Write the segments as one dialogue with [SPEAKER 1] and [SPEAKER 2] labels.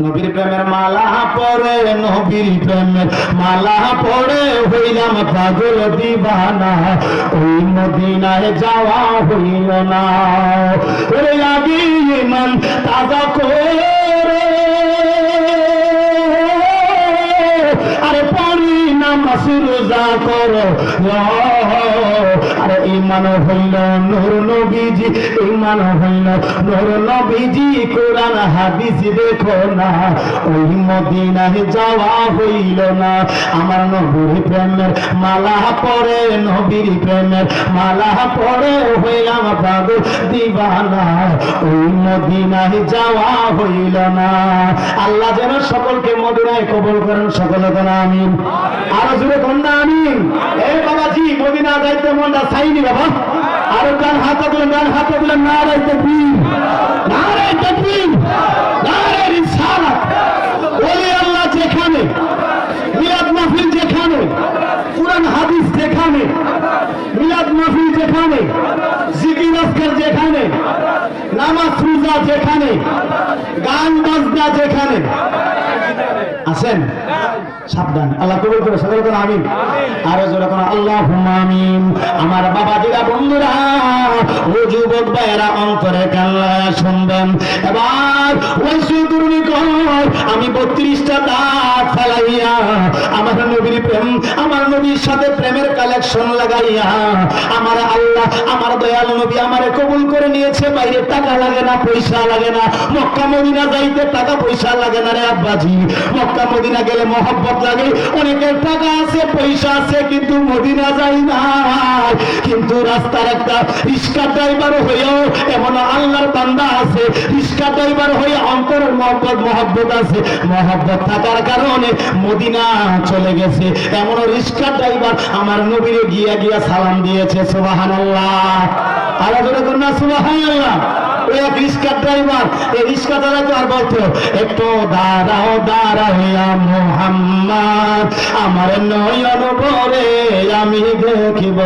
[SPEAKER 1] নবীর প্রেমের মালা পরে, নবীর প্রেমের মালা পরে হইলাম পাগল দিবানা, ওই মদিনায় যাওয়া হইল না। ওরে আগে ইমান তাজা করে, আরে পড়ি নামাজ রোজা করো, আরে ইমান হইল নূর নবীজি, ইমান হইল নূর নবীজি, কোরআন হাদিস দেখো না, ওই মদিনায় যাওয়া হইল না। আমার নবীর প্রেমের মালা পরে, নবীর প্রেমের মালা পরে হইলাম পাগল দিবানা, ওই মদিনায় যাওয়া হইল না। আল্লাহ যেন সকলকে মদিনায় কবুল করেন, সকলে কোন আমিন। আরো জোরে কোন আমিন। এ বাবাজি, মদিনা যাইতে মনটা চাইনি বাবা। আরো ডান হাতে দিলেন, ডান হাতে দিলেন, নারায়ে তাকবীর, নারায়ে তাকবীর, নারায়ে রিসালাত। ওলি আল্লাহ যেখানে, মিলাদ মাহফিল যেখানে, কুরআন হাদিস যেখানে, মিলাদ মাহফিল যেখানে, জিকির আজকার যেখানে, নামাজ রোজা যেখানে, গান বাজনা যেখানে আছেন, সাবধান। আল্লাহ কবুল করে, সকলে কোন আমিন। আরো জোরে কোন আল্লাহুম্মা আমিন। আমার বাবাজিরা, বন্ধুরা, ও যুবক ভাইয়েরা, অন্তরে কান্না শুনবেন। এবার ওই সুদূর নিকট আমি 32টা দাঁত ফেলাইয়া আমার নবীর প্রেম, আমার নবীর সাথে প্রেমের কালেকশন লাগাইয়া আমার আল্লাহ, আমার দয়াল নবী আমারে কবুল করে নিয়েছে। বাইরে টাকা লাগে না, পয়সা লাগে না। মক্কা মদিনা যাইতে টাকা পয়সা লাগে না রে আব্বাজি। মক্কা মদিনা গেলে মহব্বত লাগে। অনেকের টাকা আছে, পয়সা আছে, কিন্তু মদিনা যাই না। কিন্তু রাস্তার একটা রিক্সা ড্রাইভার হয়েও এমন আল্লাহর বান্দা আছে, রিক্সা ড্রাইভার হয়ে অন্তরের মহব্বত আছে। মহব্বত থাকার কারণে মদিনা চলে গেছে। এমন রিক্সা ড্রাইভার আমার নবীরে গিয়া গিয়া সালাম দিয়েছে। সুবহানাল্লাহ। আর জোরে করুন না সুবহানাল্লাহ। ওই এক রিক্সা ড্রাইভার, এই রিক্সা চালাতো আর বলতো, একটু দাঁড়াও দাঁড়াও ইয়া মুহাম্মদ, আমার নয়ন ভরে আমি দেখিব।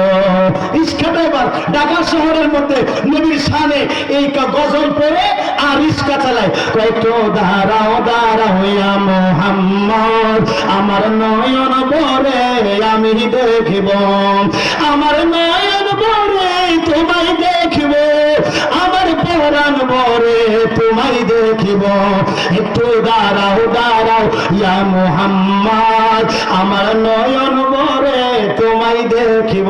[SPEAKER 1] রিক্সা ড্রাইভার ঢাকা শহরের মধ্যে নবীর শানে এই গজল পড়ে আর রিক্সা চালায়। একটু দাঁড়াও দাঁড়াও ইয়া মুহাম্মদ, আমার নয়ন ভরে আমি দেখিব, আমার নয়ন ভরে তোমায় দেখিব, আমার পরাণ ভরে তোমায় দেখিব। একটু দাঁড়াও দাঁড়াও ইয়া মুহাম্মদ, আমার নয়ন ভরে তোমায় দেখিব।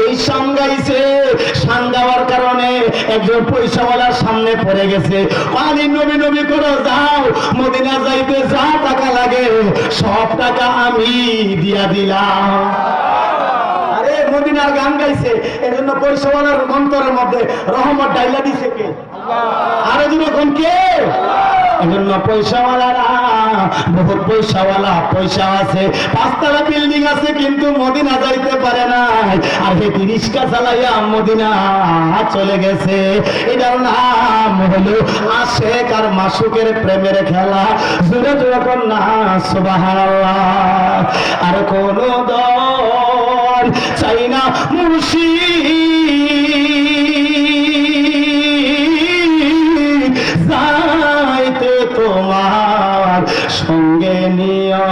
[SPEAKER 1] এই সাঙ্গাইছে, সাঙ্গাওয়ার কারণে একজন পয়সাওয়ালার সামনে পড়ে গেছে। পানি নবী নবী করো, যাও মদিনা যাইতে যা টাকা লাগে সব টাকা আমি দিয়া দিলাম। মদিনার গান গাইছে, এজন্য পয়সাওয়ালার অন্তরের মধ্যে রহমত ডাইলা দিছে কে? আরো যখন কে? এজন্য পয়সাওয়ালারা, বহুত পয়সাওয়ালা, পয়সা আছে, 5 তলা বিল্ডিং আছে, কিন্তু মদিনা যাইতে পারে না। আর হেঁটে রিক্সা চালাইয়া মদিনা চলে গেছে। এটার নাম হলো আশেক আর মাসুকের প্রেমের খেলা। জোরে জোরে কর না সুবহানাল্লাহ। আর কোন দল চাই না মুর্শিদ যাইতে তোমার সঙ্গে নিও,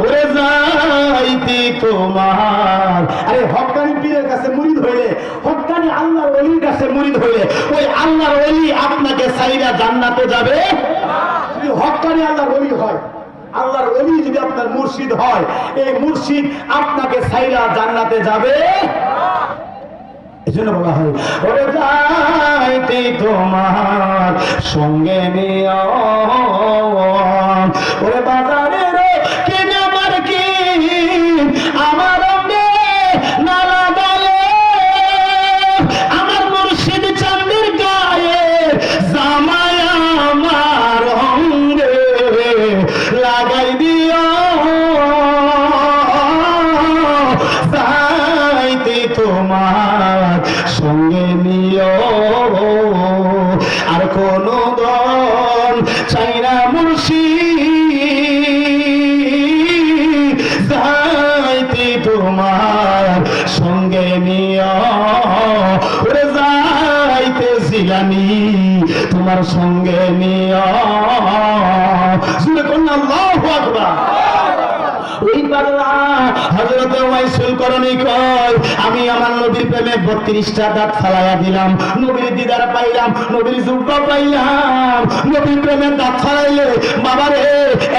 [SPEAKER 1] ওরে যাইতে তোমার। আরে হক্কানি পীরের কাছে মুরিদ হইলে, হক্কানি আল্লাহর ওলির কাছে মুরিদ হইলে, ওই আল্লাহর ওলি আপনাকে চাইরা জান্নাতে যাবে। যদি হক্কানি আল্লাহর ওলি হয়, আল্লাহর ওলি যদি আপনার মুর্শিদ হয়, এই মুর্শিদ আপনাকে ছাইরা জান্নাতে যাবে। এজন্য বলা হয়, ওরে যাইতে তোমার সঙ্গে নিও, ওরে বাজারে রে কিনে আমার কি আমার নালা ডালে, আমার মুর্শিদ চাঁদের গায়ে জামায় আমার অঙ্গে লাগাই দিও, যাইতে তোমার সঙ্গে নিও। আর কোন দল জিলানী তোমার সঙ্গে নিয়া। শুনে কন্যা আল্লাহু আকবার। ওই পাগলা হযরত ওয়াইসুল করণী কয় আমি আমার নবীর প্রেমে 32টা দাঁত ফালাইয়া দিলাম, নবীর দিদার পাইলাম, নবীর জুব্বা পাইলাম। নবীর প্রেমে দাঁত ফালাইলে বাবারে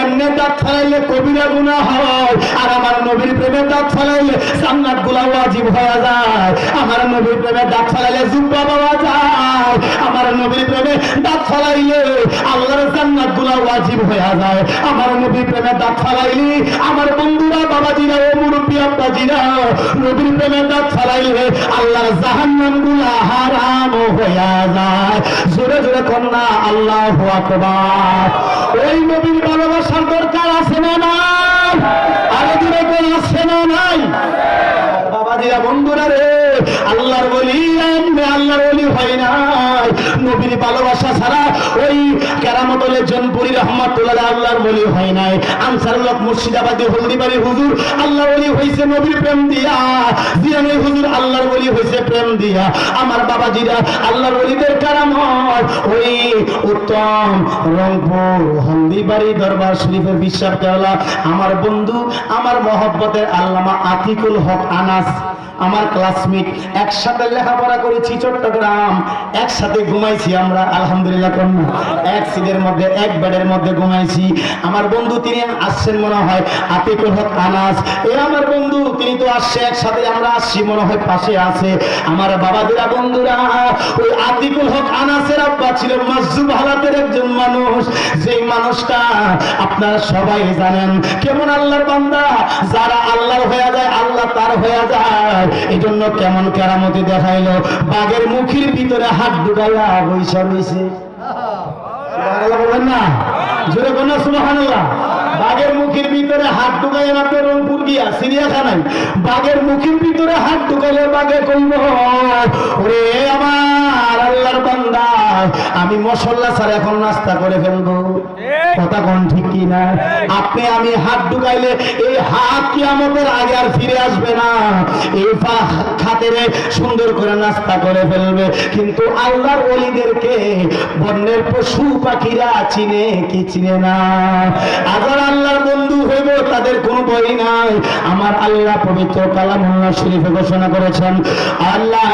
[SPEAKER 1] এমনি দাঁত ফালাইলে কবিরা গুনাহ হয়, আর আমার নবীর প্রেমে দাঁত ফালাইলে জান্নাত গুলা ওয়াজিব হয়ে যায়। আমার নবীর প্রেমে দাঁত ফালাইলে জুব্বা পাওয়া যায়, আমার নবীর প্রেমে দাঁত ফালাইলে আল্লাহর জান্নাত গুলা ওয়াজিব হয়ে যায়। আমার নবীর প্রেমে দাঁত ফালাইলে আমার বন্ধুরা বাবাজিরা ও মুরব্বী আব্বাজিরা নবীর প্রেমে দাঁত ফালাইলে আল্লাহর জাহান্নাম গুলা হারাম হয়ে যায়। জোরে জোরে কন্যা আল্লাহু আকবার। ওই নবীর ভালোবাসার দরকার আছে না নাই? আরো জোরে করে আছে না নাই? বাবাজিরা বন্ধুরা রে, আল্লাহর ওলি এমনি আল্লাহর ওলি হয় নাই। নবীর ভালোবাসা ছাড়া ওই কেরামতুল জনপুরি রহমাতুল্লাহ আল্লাহর ওলি হয় নাই। আনসারুল হক মুর্শিদাবাদী হলদিবাড়ি হুজুর আল্লাহর ওলি হইছে নবীর প্রেম দিয়া। জিয়ানি হুজুর আল্লাহর ওলি হইছে প্রেম দিয়া। আমার বাবাজিরা আল্লাহর ওলিদের কেরামত ওই উত্তম রংপুর হলদিবাড়ি দরবার শরীফের বিশ্বাস দেওয়ালা আমার বন্ধু আমার মহব্বতের আল্লামা আতিকুল হক আনাস আমার ক্লাসমেট, একসাথে লেখাপড়া করেছি চট্টগ্রাম, একসাথে ঘুমাইছি আমরা আলহামদুলিল্লাহ কন্যা, এক সিটের মধ্যে এক বেডের মধ্যে ঘুমাইছি। আমার বন্ধু তিনি আসছেন মনে হয় আতিকুল হক আনাস, এ আমার বন্ধু তিনি তো আসছে, একসাথে আমরা আসছি মনে হয় পাশে আছে। আমার বাবাদিরা বন্ধুরা ওই আতিকুল হক আনাসের আব্বা ছিল মাজজুব হালাতের একজন মানুষ, যেই মানুষটা আপনারা সবাই জানেন কেমন আল্লাহর বান্দা, যারা আল্লাহর হয়ে যায় আল্লাহ তার হয়ে যায়। এই জন্য কেমন কেরামতি দেখাইলো, বাঘের মুখের ভিতরে হাত ঢুকাইয়া বৈশা রয়েছে। সুবহানাল্লাহ বলেন না, জোরে বলেন সুবহানাল্লাহ। বাঘের মুখের ভিতরে হাত ঢুকাইয়া না রংপুর গিয়া চিড়িয়াখানায় বাঘের মুখের ভিতরে হাত ঢুকাইলে বাঘে কইব ওরে আমার আল্লাহর বান্দা আমি মশলা ছাড়া এখন নাস্তা করে ফেলবো। কথা কোন ঠিক কি না? আপনি আমি হাত ঢুকাইলে এই হাত কিয়ামতের আগে আর ফিরে আসবে না, এই খাতেরে সুন্দর করে নাস্তা করে ফেলবে। কিন্তু আল্লাহর ওলিদেরকে বন্যের পশু পাখিরা চিনে কি চিনে না? আবার আল্লাহর বন্ধু হইব তাদের কোনো ভয় নাই। আমার আল্লাহ পবিত্র কালামুল্লাহ শরীফে ঘোষণা করেছেন আল্লাহ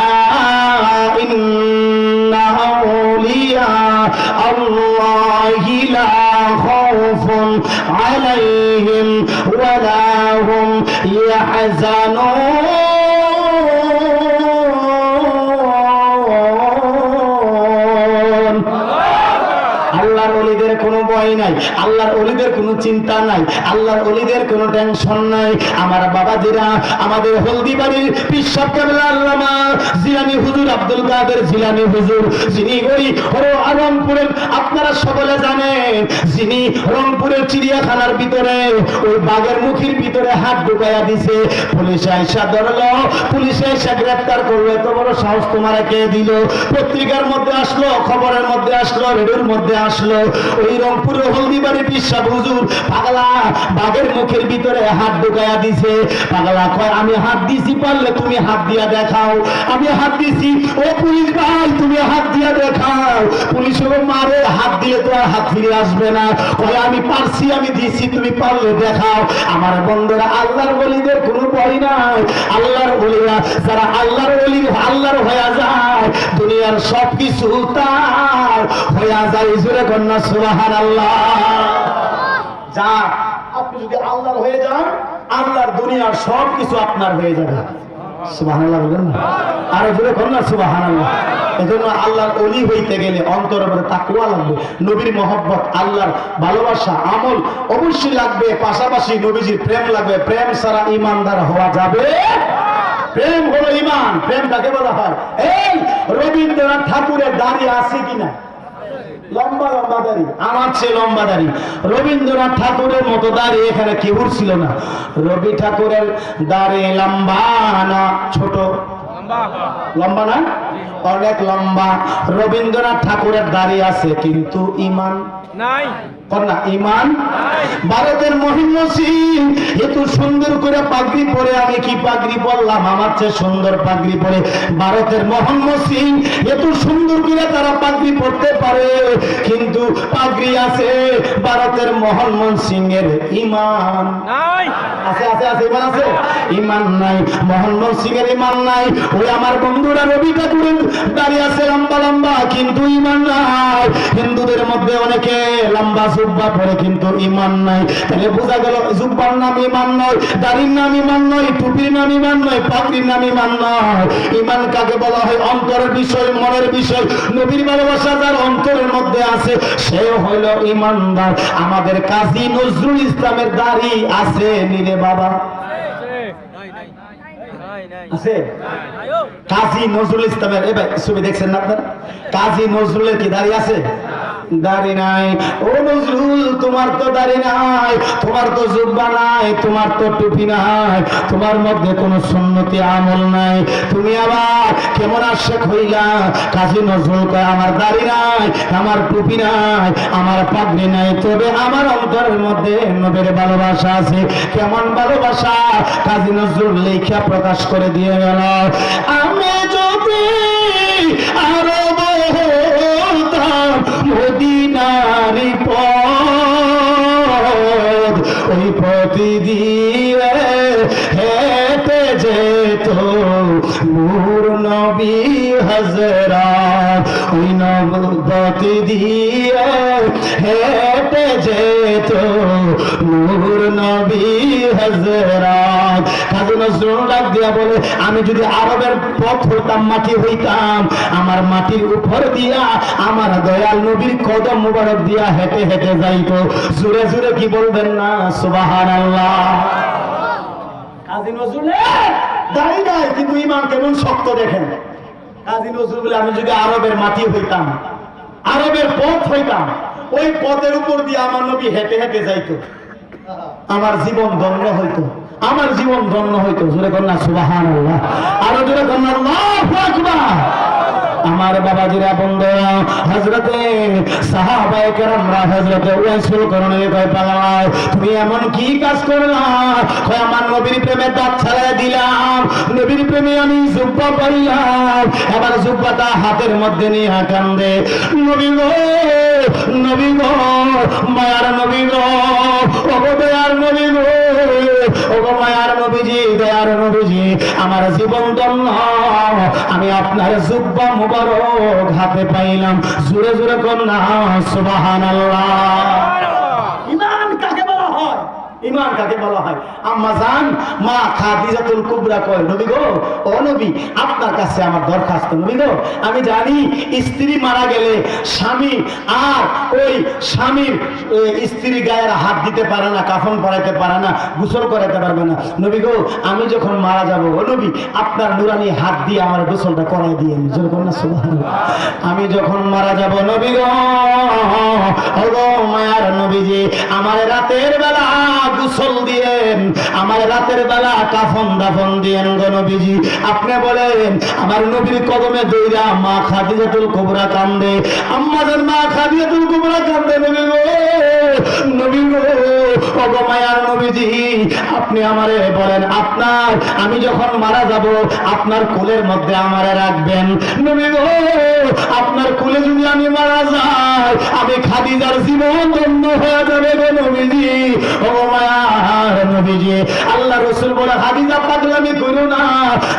[SPEAKER 1] ইন্না আউলিয়া আল্লাহি লা খাউফুন আলাইহিম ওয়া লা হুম ইয়াহজানুন। আল্লাহর ওলিদের কোনো ভয় নাই, আল্লাহর ওলিদের কোনো চিন্তা নাই, আল্লাহর ওলিদের কোনো টেনশন নাই। আমার বাবাজিরা আমাদের হলদিবাড়ির পিসাব কেবলা আল্লামা জিলানী হুজুর আব্দুল কাদের জিলানী হুজুর, যিনি ওই রংপুরের আপনারা সকলে জানেন, যিনি রংপুরের চিড়িয়াখানার ভিতরে ওই বাঘের মুখের ভিতরে হাত ঢুকাইয়া দিছে। পুলিশ আইসা ধরলো, পুলিশ আইসা গ্রেফতার করলো। এত বড় সাহস তোমারা কে দিল? পত্রিকার মধ্যে আসলো, খবরের মধ্যে আসলো, রেডিওর মধ্যে আসলো। ওই রংপুরের হলদিবাড়ি পিসাব হুজুর পাগলা বাঘের মুখের ভিতরে হাত ঢুকাইয়া দিছে। পাগলা কয় আমি হাত দিছি, পারলে তুমি হাত দিয়া দেখাও। আমি হাত দিছি, ও পুলিশ ভাই তুমি হাত দিয়া দেখাও। পুলিশ মারে, হাত দিলে তো আর হাত ফিরে আসবে না। কয় আমি পারছি, আমি দিছি, তুমি পারলে দেখাও। আমার বন্ধুরা আল্লাহর ওলিদের কোনো ভয় নাই। আল্লাহর ওলিরা যারা আল্লাহর ওলি আল্লাহর হয়ে যায় দুনিয়ার সব কিছু তার হয়ে যায়। জোরে কন্যা সুবহানাল্লাহ। যা আপনি যদি আল্লাহর হয়ে যান আল্লাহর দুনিয়ার সব কিছু আপনার হয়ে যাবে। সুবহানাল্লাহ বলেন না, আরো জোরে কন্যা সুবহানাল্লাহ। এজন্য আল্লাহর ওলি হইতে গেলে অন্তরের মধ্যে তাকওয়া লাগবে, নবীর মহব্বত আল্লাহর ভালোবাসা আমল অবশ্যই লাগবে, পাশাপাশি নবীজির প্রেম লাগবে। প্রেম ছাড়া ঈমানদার হওয়া যাবে? প্রেম হলো ঈমান। প্রেম কাকে বলা হয়? এই রবীন্দ্রনাথ ঠাকুরের দাড়ি আছে কিনা? লম্বা লম্বা দাড়ি, আমার চেয়ে লম্বা দাড়ি। রবীন্দ্রনাথ ঠাকুরের মতো দাড়ি এখানে কেউ ছিল না। রবি ঠাকুরের দাড়ি লম্বা না ছোট? লম্বা না? অনেক লম্বা। রবীন্দ্রনাথ ঠাকুরের দাড়ি আছে কিন্তু ইমান
[SPEAKER 2] নাই।
[SPEAKER 1] না, ইমান ভারতের মহিমা সিং এত সুন্দর করে পাগড়ি পরে, আমি কি পাগড়ি বললাম, আমার চেয়ে সুন্দর পাগড়ি পরে ভারতের মোহাম্মদ সিং এত সুন্দর করে তারা পাগড়ি পরতে পারে, কিন্তু পাগড়ি আছে ভারতের মোহাম্মদ সিং এর ইমান
[SPEAKER 2] নাই।
[SPEAKER 1] আছে আছে আছে ইমান আছে, ইমান নাই, মোহাম্মদ সিং এর ইমান নাই। ওই আমার বন্ধুরা রবি ঠাকুরের দাঁড়িয়ে আছে লম্বা লম্বা, কিন্তু ইমান নাই। হিন্দুদের মধ্যে অনেকে লম্বা জুব্বা পরে কিন্তু ইমান নাই। তাহলে বোঝা গেল জুব্বার নাম ইমান নয়, দাড়ির নাম ইমান নয়, টুপির নাম ইমান নয়, পাগড়ির নাম ইমান নয়। ইমান কাকে বলা হয়? অন্তরের বিষয়, মনের বিষয়। নবীর ভালোবাসা যার অন্তরের মধ্যে আছে সে হইল ইমানদার। আমাদের কাজী নজরুল ইসলামের দাড়ি আছে নিরে বাবা? আছে? কাজী নজরুল ইসলামের, এ ভাই ছবি দেখছেন না আপনারা? কাজী নজরুলের কি দাড়ি আছে? দাড়ি নাই। ও নজরুল, তোমার তো দাড়ি নাই, তোমার তো জুব্বা নাই, তোমার তো টুপি নাই, তোমার মধ্যে কোনো সুন্নতি আমল নাই, তুমি আবার কেমন আশেক হইলা? কাজী নজরুল কয়, আমার দাড়ি নাই, আমার টুপি নাই, আমার পাগড়ি নাই, তবে আমার অন্তরের মধ্যে নবীর ভালোবাসা আছে। কেমন ভালোবাসা? কাজী নজরুল লেখা প্রকাশ করে দিয়ে গেল, আমি যদি আরো মদিনারি পথ, ওই পথ দিয়ে হেঁটে যেত নূর নবী হযরত, ওই পথ দিয়ে হেঁটে যেত নূর নবী হযরত। কাজী নজরুল ডাক দিয়া বলে, আমি যদি আরবের পথ হইতাম, মাটি হইতাম, আমার মাটির উপর দিয়া আমার দয়াল নবীর কদম মুবারক দিয়া হেঁটে হেঁটে যাইতো। জোরে জোরে কি বলবেন না সুবহানাল্লাহ? কাজী নজরুলের দাড়ি নাই কিন্তু ইমান কেমন শক্ত দেখেন। কাজী নজরুল বলে, আমি যদি আরবের মাটি হইতাম, আরবের পথ হইতাম, ওই পথের উপর দিয়ে আমার নবী হেঁটে হেঁটে যাইতো, আমার জীবন ধন্য হইতো, আমার জীবন ধন্য হইতো। জোরে কন্যা সুবহানাল্লাহ, আরো জোরে কন্যা আল্লাহু আকবার। আমার বাবাজিরা বন্ধুরা, হযরতে সাহাবায়ে কেরামরা হযরতে উয়াইসুল করণী কয়, পাগলা তুমি এমন কি কাজ করলা? কয়, আমার নবীর প্রেমে দাঁত ছাড়াই দিলাম, নবীর প্রেমে আমি জুব্বা পরলাম। এবার জুব্বাটা হাতের মধ্যে নিয়ে কান্দে, নবী গো, নবী গো, মায়ার নবী গো, ওগো দয়ার নবী গো, ওগো মায়ার নবীজি, দয়ার নবীজি, আমার জীবন ধন্য, আমি আপনার জুব্বা মুবারক হাতে পাইলাম। জোরে জোরে কন্যা সুবহানাল্লাহ। ঈমান কাকে বলা হয়? ঈমান কাকে বলা হয়? আম্মা জান মা খাদিজাতুল কুবরা কয়, নবী গো, ও নবী, আপনার কাছে আমার দরখাস্ত। নবী গো, আমি জানি স্ত্রী মারা গেলে স্বামী আর ওই স্বামীর স্ত্রী গায়ের হাত দিতে পারে না, কাফন পরাইতে পারে না, গোসল করাইতে পারবে না। নবী গো, আমি যখন মারা যাব, ও নবী, আপনার নুরানি হাত দিয়ে আমার গোসলটা করাই দিয়ে, সুবহানাল্লাহ। আমি যখন মারা যাব, নবী গো, ও গো মায়ার নবীজি, আমার রাতের বেলা গোসল দিয়েন, আমার রাতের বেলা কাফন দাফন দিয়েন গো নবীজি। আপনি বলেন, আমার নবীর কদমে দইরা মা খাদিজাতুল কুবরা কান্দে, আম্মাদের মা খাদিজাতুল কুবরা কান্দে, নবী গো, নবী গো, ও গো মায়ার নবীজি, আপনি আমারে বলেন, আপনার আমি যখন মারা যাব আপনার কোলের মধ্যে আমারে রাখবেন। নবী গো, আপনার কোলে যদি আমি মারা যাই, আমি খাদিজার জীবন ধন্য হয়ে যাবে গো নবীজি। ও মায়ার নবীজি, আল্লাহ রাসূল বলে, খাদিজা পাগলামি করো না,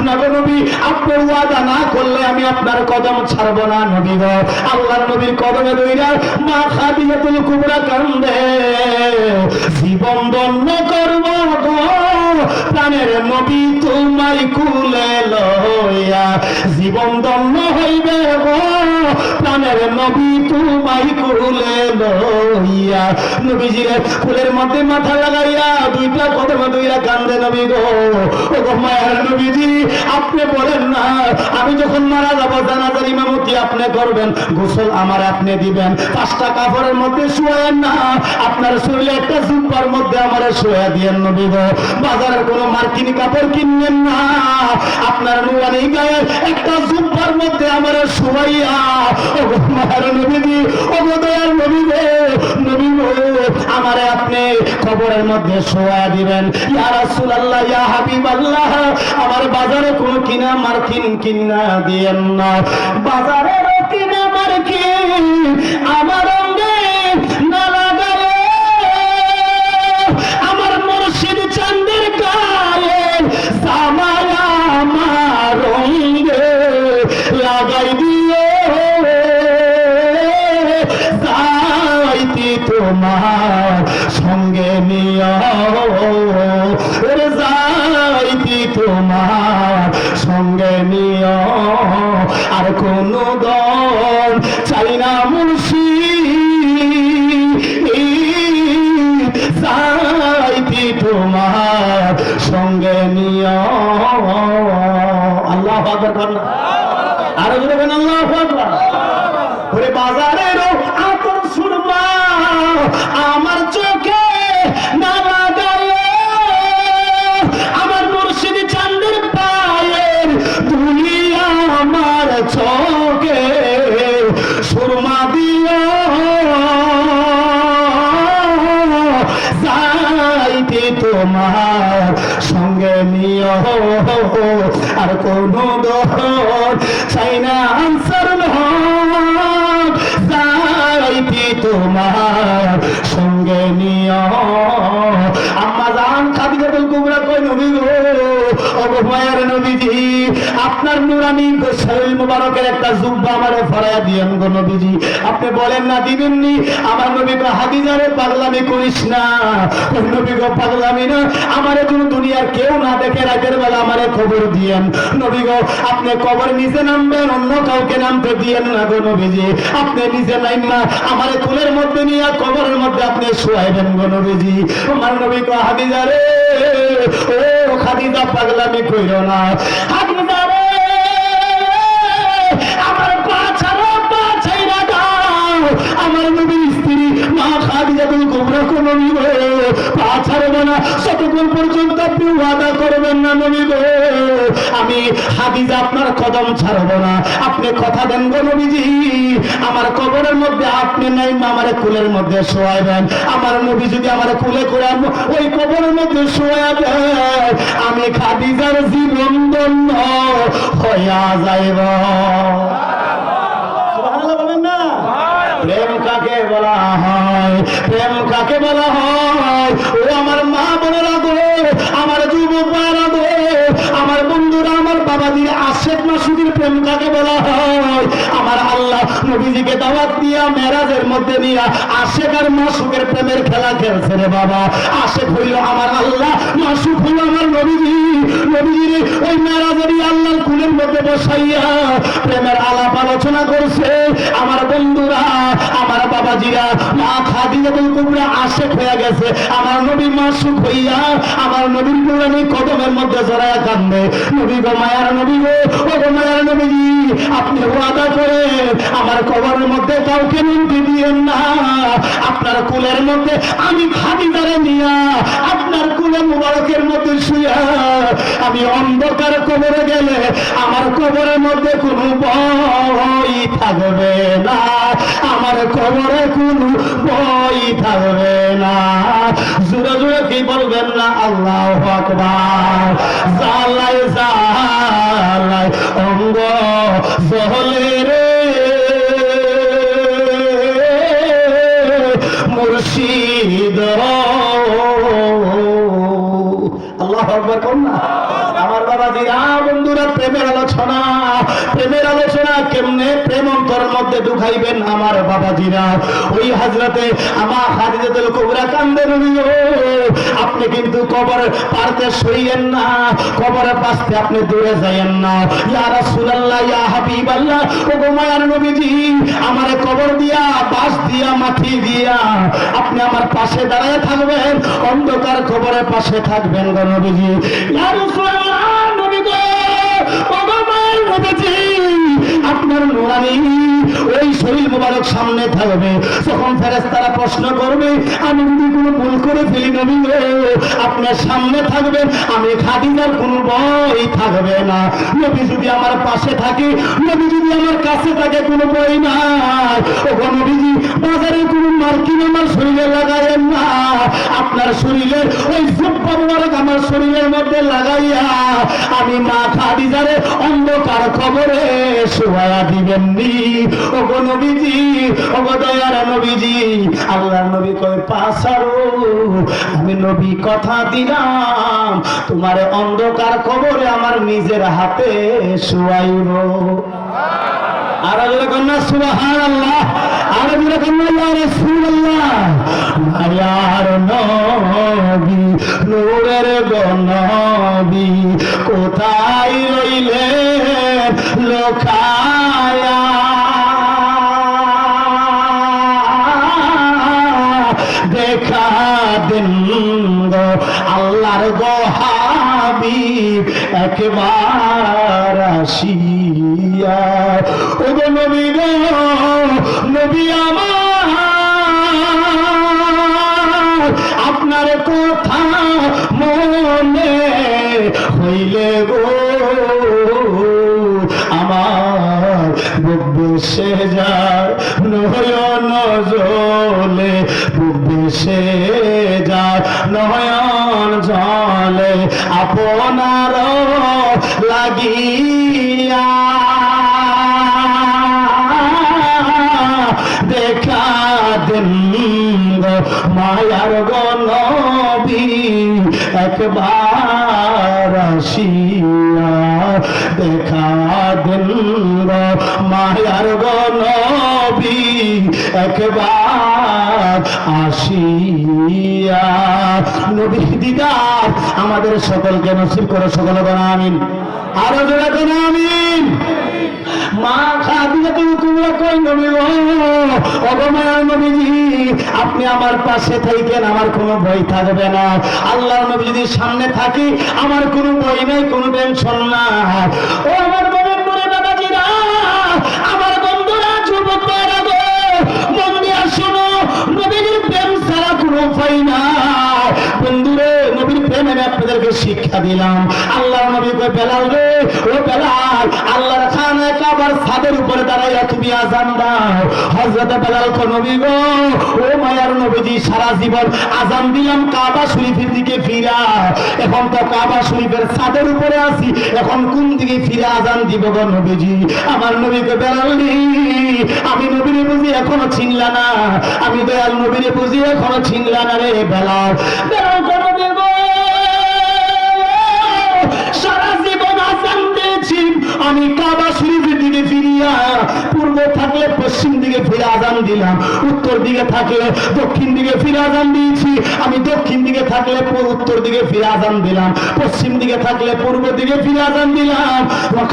[SPEAKER 1] না গো নবী, আপনি ওয়াদা না করলে আমি আপনার কদম ছাড়বো না। নবী গো, আল্লাহর নবীর কদমে দইরা মা খাদিজাতুল কুবরা কান্দে, জীবন ধন্য করব গো প্রাণের নবী তোমায় কুলে লইয়া, জীবন ধন্য হইবে গো প্রাণের নবী তোমায় কুলে লইয়া। নবীজির ফুলের মধ্যে মাথা লাগাইয়া দুইটা কদমে দুইরা কান্দে, নবী গো, ও গো মায়ার নবীজি, আপনি বলেন না, আমি যখন মারা যাব জানাজার ইমামতি আপনি করবেন, গোসল আমার আপনি দিবেন, 5টা কাপড়ের মধ্যে শুয়ায়েন না, আপনার শরীরে একটা জুব্বার মধ্যে আমার শুয়া দিয়েন। নবী গো, বাজারের কোনো মার্কিনি কাপড় কিনবেন না, আপনার নুরানি গায়ে একটা জুব্বার মধ্যে আমার শুয়াইয়া ও মায়ের নবীজি ও দয়ার নবী গো, নবী গো আমারে আপনি কবরের মধ্যে শোয়া দিবেন। ইয়া রাসূলুল্লাহ ইয়া হাবিবাল্লাহ, আমার বাজারে কোনো কিনা মার্কিন কিনা দিয়েন না, বাজারে কিনা মার্কিন আমার অঙ্গে না লাগালে, আমার মুর্শিদ চাঁদের গায়ে জামায় আমার অঙ্গে লাগাই দিও, যাইতি তোমার সঙ্গে নিও, যাইতি তোমার সঙ্গে নিও, আর কোন দল চাই না মুর্শিদ, যাইতি তোমার সঙ্গে নিও। আল্লাহু আকবার করেন, আরো জোরে বলেন আল্লাহু আকবার। ওরে বাজারেরও আতর সুরমা আমার চোখে না লাগালে, আমার মুর্শিদ চাঁদের পায়ের ধুলি আমার চোখে সুরমা দিও, যাইতে তোমার সঙ্গে নিও, আর কোন দল চাই না আনসার হক, যাইতে তোমার সঙ্গে নিও। আম্মা জান খাদিজাতুল কুবরা কই নবী গো, ও মায়ের নবীজি আপনার নূরানি শরীর মুবারকের একটা জুব্বা আমারে ফরায়া দিয়েন গো নবীজি। আপনি বলেন না দিবেননি? আমার নবী গো হাদিজারে পাগলামি করিস না, ওই নবী গো পাগলামি না, আমারে কোনো দুনিয়ার কেউ না দেখে রাতের বেলা আমারে খবর দিয়েন নবী গো। আপনি কবর নিচে নামবেন, অন্য কাউকে নামতে দিয়েন না গো নবীজি। আপনি নিজে নাইমা আমারে কুলের মধ্যে নিয়ে কবরের মধ্যে আপনি শোয়াইবেন গো নবীজি। আমার নবী গো হাদিজারে, ও খাদিজা পাগলামি কইরো না, হাদিজা রে আমার পা ছাড়া পা ছাইরা দাও, আমার নবীর স্ত্রী মা খাদিজাতুল কুবরা কোন নবী গো পা ছাড়বে না যতক্ষণ পর্যন্ত আপনি ওয়াদা করবেন না নবী গো, আমি হাদিজা আপনার কদম ছাড়বো না। আপনি কথা দেন গো নবীজি, আমার কবরের মধ্যে আপনি নাই আমারে কুলের মধ্যে শোয়াইবেন। আমার নবী যদি আমার কুলে করে ওই কবরের মধ্যে শোয়া দেয়, আমি খাদিজার জীবন ধন্য হইয়া যাইব। সুবহানাল্লাহ বলেন না? প্রেম কাকে বলা হয়? প্রেম কাকে বলা হয়? ও আমার মা বোনেরা গো, আমার যুবক ভাইরা গো, আমার বন্ধুরা, আমার বাবাজির আশেক মাসুদের প্রেম কাকে বলা হয়? আমার আল্লাহ নবীজিকে দাওয়াত দিয়া মেরাজের মধ্যে নিয়া আশেক আর মাসুকের প্রেমের খেলা খেলছে রে বাবা। আশেক হইল আমার আল্লাহ, মাসুক হইল আমার নবীজি। নবীজির ওই মেরাজেরই আল্লাহর কুলের মধ্যে বসাইয়া প্রেমের আলাপ আলোচনা করছে। আমার বন্ধুরা, আমার বাবাজিরা, মা খাদিজাতুল কুবরা আশেক হয়ে গেছে, আমার নবী মাসুক হইয়া আমার নবীর নুরানি কদমের মধ্যে জড়ায়া কান্দে। নবী গো মায়ার নবী গো, ও গো মায়ার নবীজি, আপনি ওয়াদা করে আমার কবরের মধ্যে কাউকে নিতে দিয়েন না। আপনার কুলের মধ্যে আমি খাদিজারে নিয়া আপনার কুলে মুবারকের মধ্যে শুয়া আমি অন্ধকার কবরে গেলে আমার কবরের মধ্যে কোনো ভয় থাকবে না, আমার কবরে কোনো ভয় থাকবে না। জোরে জোরে কি বলবেন না? আল্লাহু আকবার। জালায় জালায় অঙ্গ জহলে রে মুর্শিদ, আল্লাহু আকবার কোন না? আমার বাবাজিরা, বন্ধুরা, প্রেমের আলোচনা, প্রেমের আলোচনা কেমনে প্রেম অন্তরের মধ্যে ঢুকাইবেন আমার বাবাজিরা। ওই হযরতে আমা খাদিজাতুল কুবরা কান্দে নবী গো, আপনি কিন্তু কবর পারতে সইয়েন না, কবরের পাশ থেকে আপনি দূরে যাইয়েন না। ইয়া রাসূলুল্লাহ ইয়া হাবিবাল্লাহ, ও গো মায়ার নবীজি, আমারে কবর দিয়া পাশ দিয়া মাটি দিয়া আপনি আমার পাশে দাঁড়ায় থাকবেন, অন্ধকার কবরের পাশে থাকবেন গো নবীজি। ইয়া রাসূলুল্লাহ নবী গো, ও গো মায়ার নবীজি, আপনার নুরানি ওই শরীর মোবারক সামনে থাকবে। যখন ফেরেশতারা প্রশ্ন করবে, আমি যদি কোনো ভুল করে ফেলি নবী গো, আপনার সামনে থাকবেন, আমি খাদিজার কোনো ভয় থাকবে না। নবী যদি আমার পাশে থাকে, নবী যদি আমার কাছে থাকে, কোনো ভয় নাই। ওগো নবীজি, বাজারে কোনো মার্কিন আমার শরীরে লাগাইয়েন না, আপনার শরীরের ওই জুব্বা মোবারক আমার শরীরের মধ্যে লাগাইয়া আমি মা খাদিজারে অন্ধকার কবরে শোয়া দিবেন নি। ওগো নবীজি, ওগো দয়ার নবীজি, আল্লাহর নবী কয় পাসারো, আমি নবী কথা দিলাম তোমারে অন্ধকার কবরে আমার নিজের হাতে শোয়াইব। আর যখন না সুবহানাল্লাহ, আর যখন না ইয়া রাসূলুল্লাহ, মায়ার নবী নূরের নবী কোথায় রইলেন লোকায়া, দেখা দিন গো আল্লাহর গো হাবিব একবার আসিয়া। ওগো নবী গো, নবী আমার, আপনার কথা মনে হইলে গো আমার বুক বেসে যায়, নয়ন জলে বুক বেসে যায়, নয়ন জলে আপনার লাগিয়া। দেখা দিন গো মায়ার গো নবী একবার আসিয়া, দেখা দিন গো মায়ার গো নবী একবার আসিয়া। নবী দিদার আমাদের সকলকে নসিব করে, সকলে বলেন আমিন। আরো জোরে বলেন আমিন। মা খাদিজা তুমি তোমরা কই নবী গো, ওগো মায়ার নবীজি, আপনি আমার পাশে থাকেন, আমার কোনো ভয় থাকবে না। আল্লাহর নবী যদি সামনে থাকি, আমার কোনো ভয় নাই, কোনো টেনশন না। ও আমার বোনের মনে দাদাজিরা, আমার বন্ধুরা, যুবক ভাইরা গো, মন দিয়ে শোনো, নবীর প্রেম ছাড়া কোনো উপায় নাই। বন্ধুরে, নবীর প্রেম আমি আপনাদেরকে শিক্ষা দিলাম। আল্লাহর নবী কই বেলাল রে, ও বেলাল, আল্লাহর খানায় কাবার ছাদের উপরে দাঁড়াইয়া তুমি আযান দাও। হযরত বেলাল কো নবী গো, ও মায়ার নবীজি, সারা জীবন আযান দিলাম কাবা শরীফের দিকে ফিরা, এখন তো কাবা শরীফের ছাদের উপরে আছি, এখন কোন দিকে ফিরে আযান দিব গো নবীজি? আমার নবী কই বেলাল রে, আমি নবীরে বুঝি এখনো চিনলা না, আমি দয়াল নবীরে বুঝি এখনো চিনলা না রে বেলাল। বেলাল কো নবী গো, সারা জীবন আযান দিয়েছি আমি কাবা শরীফের দিকে ফিরিয়া, পূর্ব থাকলে পশ্চিম দিকে ফিরে আযান দিলাম, উত্তর দিকে থাকলে দক্ষিণ দিকে ফিরে আযান দিয়েছি, আমি দক্ষিণ দিকে থাকলে উত্তর দিকে ফিরে আযান দিলাম, পশ্চিম দিকে থাকলে পূর্ব দিকে ফিরে আযান দিলাম,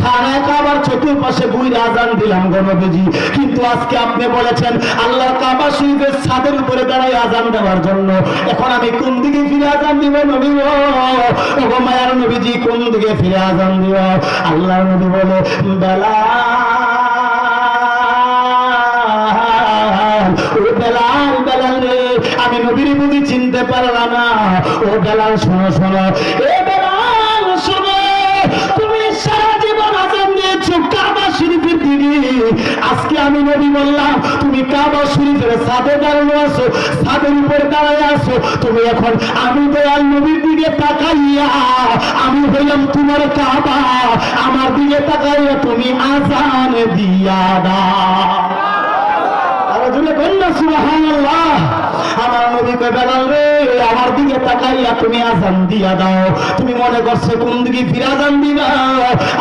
[SPEAKER 1] খানায় কাবার চতুর্পাশে ঘুরে আযান দিলাম গো নবীজি। কিন্তু আজকে আপনি বলেছেন আল্লাহর কাবা শরীফের ছাদের উপরে দাঁড়ায় আযান দেওয়ার জন্য, এখন আমি কোন দিকে ফিরে আযান দিব নবী গো? ওগো মায়ার নবীজি, কোন দিকে ফিরে আযান দিব? আল্লাহর নবী বলে বেলাল, ও বেলাল, বেলাল রে, আমি নবীর বুঝি চিনতে পারলাম না। ও বেলাল শোনো, শোনো, এ বেলাল শোনো, তুমি সারা জীবন আযান দিয়েছো কাবা শরীফের দিকে, আজকে আমি নবী বললাম তুমি কাবা শরীফের ছাদে দাঁড়িয়ে আছো, ছাদের উপরে দাঁড়ায় আছো, তুমি এখন আমি দয়াল নবীর দিকে তাকাইয়া, আমি হইলাম তোমার কাবা, আমার দিকে তাকাইয়া তুমি আযান দিয়া দাও। আরো জোরে বলুন না সুবহানাল্লাহ। আমার নবী কই বেলাল রে, আমার দিকে তাকাইয়া তুমি আযান দিয়া দাও। তুমি মনে করছো কোন দিকে ফিরে আযান দিবা?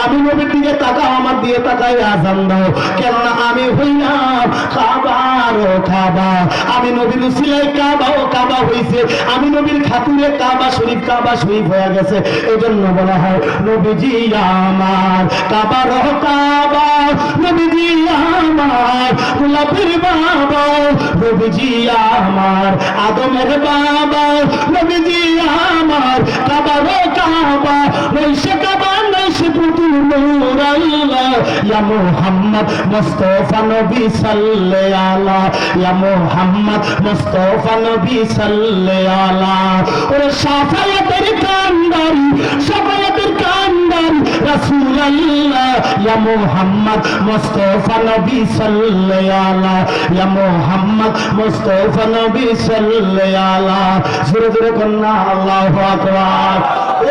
[SPEAKER 1] আমি নবীর দিকে তাকাও, আমার দিকে তাকাইয়া আযান দাও, কেননা আমি হইলাম কাবার কাবা, আমি নবীর উসিলায় কাবা ও কাবা হইছে, আমি নবীর খাতুরে কাবা শরীফ হয়ে গেছে। এজন্য বলা হয় নবীজি আমার কাবার কাবা, নবীজি আমার গোলাপের বাবা, নবীজি আমার আদমের বাবা, নবীজি আমার কাবার কাবা, নইসে কাবা আকাশে পুতুল নূর আল্লাহ ইয়া মুহাম্মদ মুস্তাফা নবী সাল্লাল্লাহু আলা ইয়া মুহাম্মদ মুস্তাফা নবী সাল্লাল্লাহু আলা ওরে শাফায়াতের কান্দারি শাফায়াতের কান্দারি রাসূলুল্লাহ ইয়া মুহাম্মদ মুস্তাফা নবী সাল্লাল্লাহু আলা ইয়া মুহাম্মদ মুস্তাফা নবী সাল্লাল্লাহু আলা জোরে জোরে কন্না আল্লাহু আকবার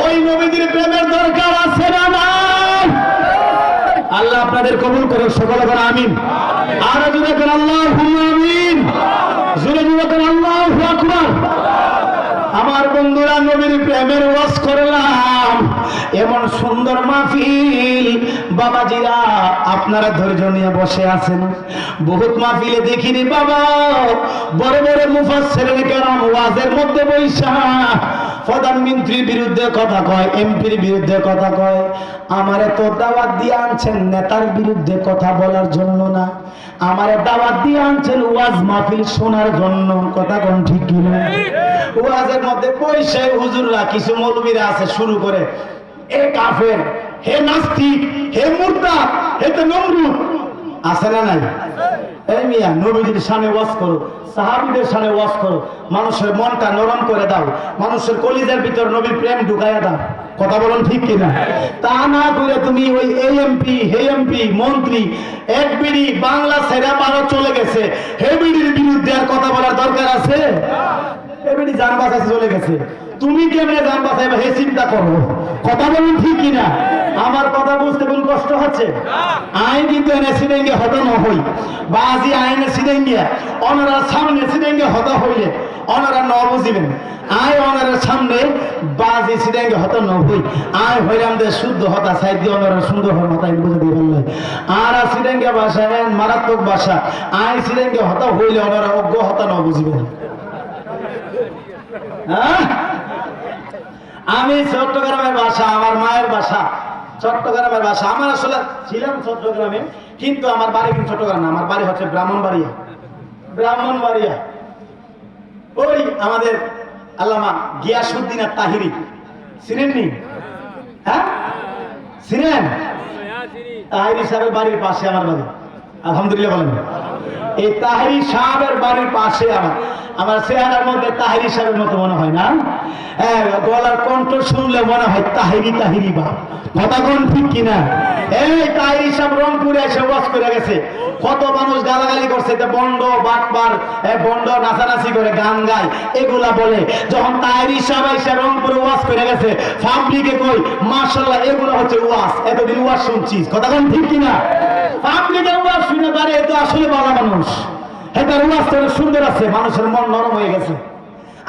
[SPEAKER 1] ওই নবীদের প্রেমের দরকার আছে না নাই আল্লাহ আপনাদের কবুল করুন সকলে বলেন আমিন আর জোরে বলেন আল্লাহুম্মা আমিন জোরে জোরে বলেন আল্লাহু আকবার আমার বন্ধুরা নবীর প্রেমের ওয়াজ করলাম এমন সুন্দর মাহফিল বাবাজিরা আপনারা ধৈর্য নিয়ে বসে আছেন বহুত মাহফিলে দেখিনি বাবা বড় বড় মুফাসসিরিন কেরাম ওয়াজের মধ্যে বৈশা প্রধানমন্ত্রীর বিরুদ্ধে কথা কয় এমপির বিরুদ্ধে কথা কয় আমারে তো দাওয়াত দিয়ে আনছেন নেতার বিরুদ্ধে কথা বলার জন্য না আমারে দাওয়াত দিয়ে আনছেন ওয়াজ মাহফিল শোনার জন্য কথা কোন ঠিক কি না ওয়াজের মধ্যে পয়সা হুজুররা কিছু মৌলবীরা আছে শুরু করে এ কাফের হে নাস্তিক হে মুরতাদ হে তো নমরুদ আছে না নাই এই মিয়া নবীজির সামনে ওয়াজ করো সাহাবীদের সামনে ওয়াজ করো মানুষের মনটা নরম করে দাও মানুষের কলিজার ভিতর নবীর প্রেম ঢুকাইয়া দাও কথা বলুন ঠিক কিনা তা না করে তুমি ওই এমপি হে এমপি মন্ত্রী এক বিড়ি বাংলা ছেড়ে ভারত চলে গেছে হে বিড়ির বিরুদ্ধে আর কথা বলার দরকার আছে হে বিড়ি জান বাঁচাতে চলে গেছে তুমি কেমনে জান বাঁচাইবে হে চিন্তা করো কথা বলুন ঠিক কিনা আমার কথা বুঝতে কোন কষ্ট হচ্ছে আইন কিন্তু এনে সিনেঙ্গে হত না হই বাজি আইনে সিনেঙ্গে ওনারা সামনে সিনেঙ্গে হত হইলে ওনারা ন বুঝিবেন আয় ওনার সামনে বাজি সিনেঙ্গে হত না হই আয় হইরাম দে শুদ্ধ হতা সাইড দিয়ে ওনারা সুন্দর হর হতা বুঝে দিয়ে বললে আর সিনেঙ্গে ভাষা মারাত্মক ভাষা আয় সিনেঙ্গে হত হইলে ওনারা অজ্ঞ হতা না বুঝিবেন হ্যাঁ আমি চট্টগ্রামের ভাষা আমার মায়ের ভাষা চট্টগ্রামের ভাষা আমার আসলে ছিলাম চট্টগ্রামে কিন্তু আমার বাড়ি কিন্তু চট্টগ্রাম না আমার বাড়ি হচ্ছে ব্রাহ্মণবাড়িয়া ওই আমাদের আল্লামা গিয়াসউদ্দিন তাহিরি চিনেননি হ্যাঁ চিনেন তাহিরি সাহেবের বাড়ির পাশে আমার বাড়ি আলহামদুলিল্লাহ বলেন এই তাহিরি সাহেবের বাড়ির পাশে আমার চেহারার মধ্যে তাহিরি সাহেবের মতো মনে হয় না গলার কণ্ঠ শুনলে মনে হয় তাহিরি বা কথা কোন ঠিক কিনা এই তাহিরি সাহেব রংপুরে এসে ওয়াজ করে গেছে কত মানুষ গালাগালি করছে বন্ড বাটবার বন্ড নাচানাচি করে গান গায় এগুলা বলে যখন তাহিরি সাহেব এসে রংপুরে ওয়াজ করে গেছে পাবলিকে কই মাশাআল্লাহ এগুলো হচ্ছে ওয়াজ এতদিন ওয়াজ শুনছিস কথা কোন ঠিক কিনা পাবলিকে ওয়াজ শুনে পারে এ তো আসলে ভালো মানুষ এটার ওয়াজ তো সুন্দর আছে মানুষের মন নরম হয়ে গেছে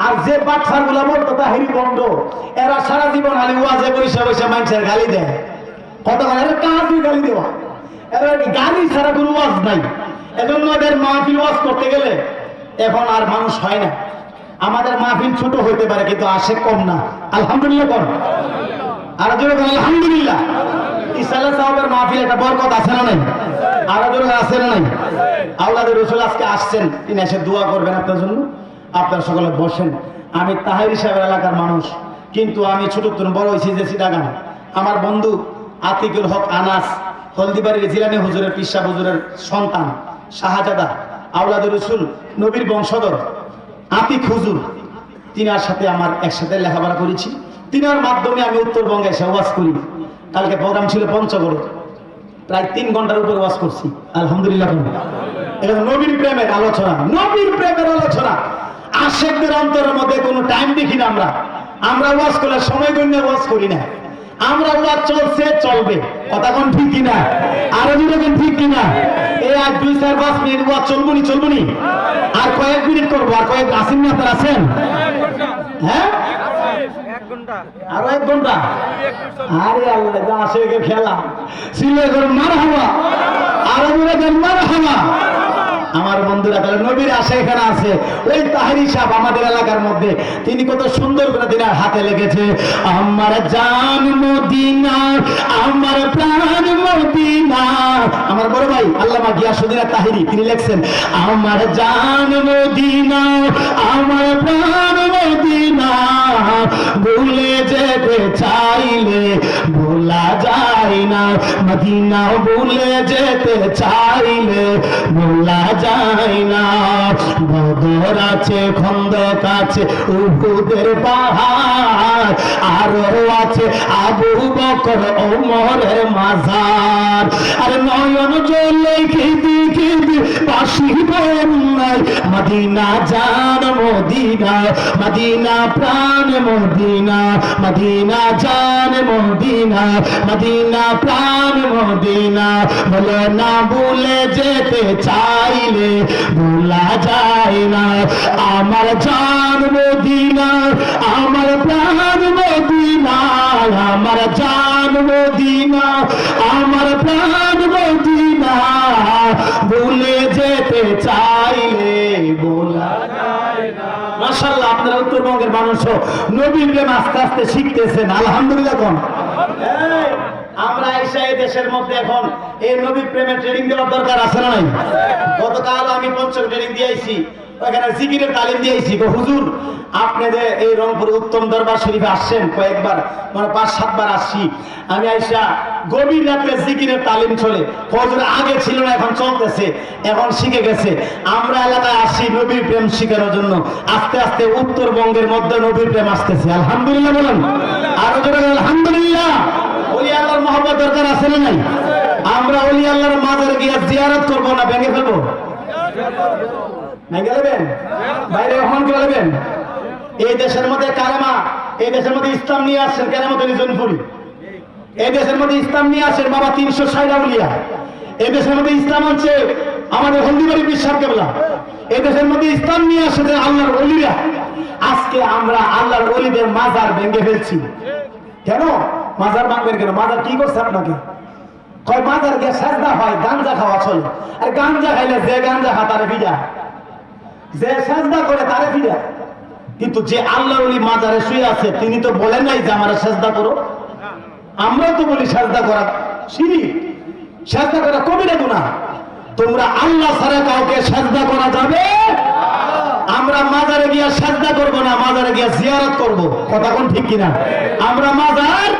[SPEAKER 1] আর যে বাচ্চার গুলা বলতো তাহিরি বন্ধ এরা সারা জীবন খালি ওয়াজে বসে বসে মানুষের গালি দেয় কত কাজই গালি দেওয়া এরা গালি ছাড়া কোনো ওয়াজ নাই এজন্য এদের মাহফিল ওয়াজ করতে গেলে এখন আর মানুষ হয় না আমাদের মাহফিল ছোট হইতে পারে কিন্তু আসে কম না আলহামদুলিল্লাহ কম আর জোরে আলহামদুলিল্লাহ ইসাল্লাহ সাহেবের মাহফিল একটা বরকত আছে না নাই আর জোরে আছে না নাই আওলাদের রাসূল আজকে আসছেন তিনি এসে দোয়া করবেন আপনার জন্য আপনারা সকলে বসেন আমি তাহিরি সাহেবের এলাকার মানুষ কিন্তু আমি ছোট বড় হয়েছি যে চিটাগাং আমার বন্ধু আতিকুল হক আনাস হলদিবাড়ির জিলানী হুজুরের পিসা হুজুরের সন্তান শাহজাদা আওলাদের রাসূল নবীর বংশধর আতিক হুজুর তিনার সাথে আমার একসাথে লেখাপড়া করেছি তিনার মাধ্যমে আমি উত্তরবঙ্গে এসে ওয়াজ করি কালকে প্রোগ্রাম ছিল পঞ্চগড়ে প্রায় 3 ঘন্টার উপর ওয়াজ করছি আলহামদুলিল্লাহ এটা নবীর প্রেমের আলোচনা আশিকদের অন্তরের মধ্যে কোনো টাইম দেখি না আমরা ওয়াজ করলে সময় গণ্যে ওয়াজ করি না আমরা ওয়াজ চলছে চলবে কথা কোন ঠিক কিনা আরো যেরকম ঠিক কিনা এই আর 2-4-5 মিনিট ওয়াজ চলবনি আর কয়েক মিনিট করবো আর কয়েক আসেন না আপনারা আছেন হ্যাঁ আরো 1 ঘন্টা আরে আল্লাহ যা আসে খেলা সিলে করে মারহাবা আরো যেরকম মারহাবা আমার বন্ধুরা তাহলে নবীর আশা এখানে আছে ওই তাহিরি সাহেব আমাদের এলাকার মধ্যে তিনি কত সুন্দর করে দিনার হাতে লেগেছে আমার জান মদিনা আমার প্রাণ মদিনা আমার বড় ভাই আল্লামা গিয়াসউদ্দিন তাহিরি তিনি লিখছেন আমার জান মদিনা আমার প্রাণ মদিনা ভুলে যেতে চাইলে ভুল ভোলা যায় না, মদিনা ভুলে যেতে চাইলে ভোলা যায় না। বদর আছে, খন্দক আছে, উহুদের পাহাড়, আরো আছে আবু বকর ওমরের মাজার। আর নয়ন জলে খিদি খিদি বাসি বন্যায় মদিনা জান মদিনা, মদিনা প্রাণ মদিনা, মদিনা জান মদিনা, মদিনা প্রাণ মদিনা। বলে না ভুলে যেতে চাইলে ভোলা যায় না। আমার জান মদিনা, আমার প্রাণ মদিনা, আমার জান মদিনা, আমার প্রাণ মদিনা। ভুলে যেতে চাইলে ভোলা যায় না। মাশাআল্লাহ, আপনারা উত্তরবঙ্গের মানুষও নবীর প্রেম আস্তে আস্তে শিখতেছেন, আলহামদুলিল্লাহ। কোন আমরা এসে এই দেশের মধ্যে এখন এই নবীর প্রেমের ট্রেনিং দেওয়ার দরকার আছে না নাই? গতকাল আমি পঞ্চম ট্রেনিং দিয়েছি, ওখানে জিকিরের তালিম দিয়েছি। হুজুর আপনাদের এই রংপুর উত্তম দরবার শরীফে আসছেন কয়েকবার, মানে 5-7 বার আসছি আমি। আইসা গভীর রাত্রে জিকিরের তালিম চলে, হুজুর আগে ছিল না, এখন চলতেছে, এখন শিখে গেছে। আমরা এলাকায় আসি নবীর প্রেম শিখানোর জন্য। আস্তে আস্তে উত্তরবঙ্গের মধ্যে নবীর প্রেম আসতেছে, আলহামদুলিল্লাহ বলেন, আরো জোরে আলহামদুলিল্লাহ। ওলি আল্লাহর মহব্বত দরকার আছে না নাই? আমরা ওলি আল্লাহর মাজারে গিয়ে জিয়ারত করবো না ভেঙে ফেলবো? ভেঙে নেবেন, বাইরে অহমান করে নেবেন। এই দেশের মধ্যে কালেমা, এই দেশের মধ্যে ইসলাম নিয়ে আসছেন কেরামতুল জনপুরি। এই দেশের মধ্যে ইসলাম নিয়ে আসেন বাবা 360 আউলিয়া। এই দেশের মধ্যে ইসলাম হচ্ছে আমাদের হলদিবাড়ি বিশ্বাস কেবলা। এই দেশের মধ্যে ইসলাম নিয়ে আসছে আল্লাহর ওলিরা। আজকে আমরা আল্লাহর ওলিদের মাজার ভেঙে ফেলছি। কেন মাজার ভাঙবেন? কেন মাজার কি করছে আপনাকে? কয় মাজার গিয়ে সাজদা হয়, গাঞ্জা খাওয়া চলে। আর গাঞ্জা খাইলে যে গাঞ্জা খা তারে ফিডা, যে সাজদা করে তারে ফিডা। কিন্তু যে আল্লাহর ওলি মাজারে শুয়ে আছে তিনি তো বলেন নাই যে আমারে সাজদা করো। আমরা তো বলি সাজদা করা শিরক, সাজদা করা কবিরা গুনাহ। তোমরা আল্লাহ ছাড়া কাউকে সাজদা করা যাবে? আমরা মাজারে গিয়া সাজদা করব না, মাজারে গিয়া জিয়ারত করব। কথা কোন ঠিক কিনা? আমরা মাজার